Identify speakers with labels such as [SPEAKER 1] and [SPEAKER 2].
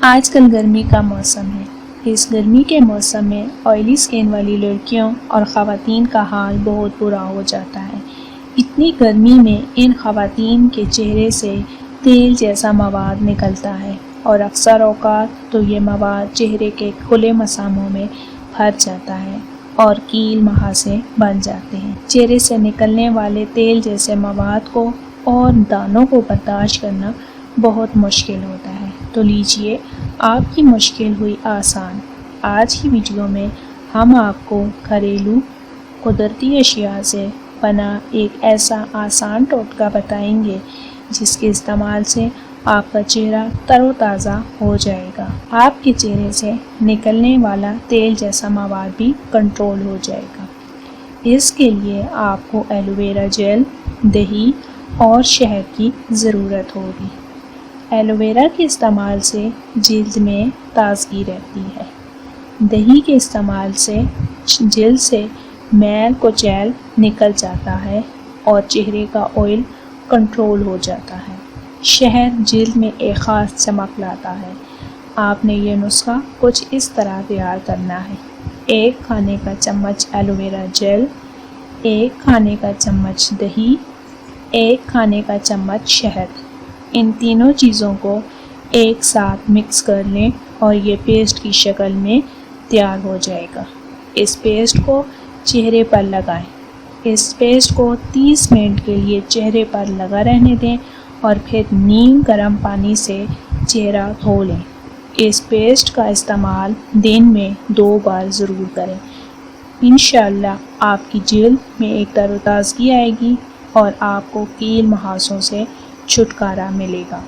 [SPEAKER 1] آج کل گرمی کا موسم ہے۔ اس گرمی کے موسم میں آئلی سکن والی لڑکیوں اور خواتین کا حال بہت برا ہو جاتا ہے۔ اتنی گرمی میں ان خواتین کے چہرے سے تیل جیسا مواد نکلتا ہے اور اکثر اوقات تو یہ مواد چہرے کے کھلے مساموں میں بھر جاتا ہے اور کیل مہاسے بن جاتے ہیں۔ چہرے سے نکلنے والے تیل جیسے مواد کو اور دانوں کو برداشت کرنا بہت مشکل ہوتا ہے۔ تو لیجئے آپ کی مشکل ہوئی آسان۔ آج کی ویڈیو میں ہم آپ کو گھریلو قدرتی اشیاء سے بنا ایک ایسا آسان ٹوٹکا بتائیں گے جس کے استعمال سے آپ کا چہرہ تر و تازہ ہو جائے گا۔ آپ کے چہرے سے نکلنے والا تیل جیسا مواد بھی کنٹرول ہو جائے گا۔ اس کے لیے آپ کو ایلو ویرا جیل، دہی اور شہد کی ضرورت ہوگی۔ ایلو ویرا کے استعمال سے جلد میں تازگی رہتی ہے۔ دہی کے استعمال سے جلد سے میل کچیل نکل جاتا ہے اور چہرے کا آئل کنٹرول ہو جاتا ہے۔ شہد جلد میں ایک خاص چمک لاتا ہے۔ آپ نے یہ نسخہ کچھ اس طرح تیار کرنا ہے: 1 کھانے کا چمچ ایلو ویرا جیل، 1 کھانے کا چمچ دہی، 1 کھانے کا چمچ شہد۔ ان تینوں چیزوں کو ایک ساتھ مکس کر لیں اور یہ پیسٹ کی شکل میں تیار ہو جائے گا۔ اس پیسٹ کو چہرے پر لگائیں۔ اس پیسٹ کو 30 منٹ کے لیے چہرے پر لگا رہنے دیں اور پھر نیم گرم پانی سے چہرہ دھو لیں۔ اس پیسٹ کا استعمال دن میں 2 بار ضرور کریں۔ انشاءاللہ آپ کی جلد میں ایک تر و تازگی آئے گی اور آپ کو کیل مہاسوں سے چھٹکارا ملے گا۔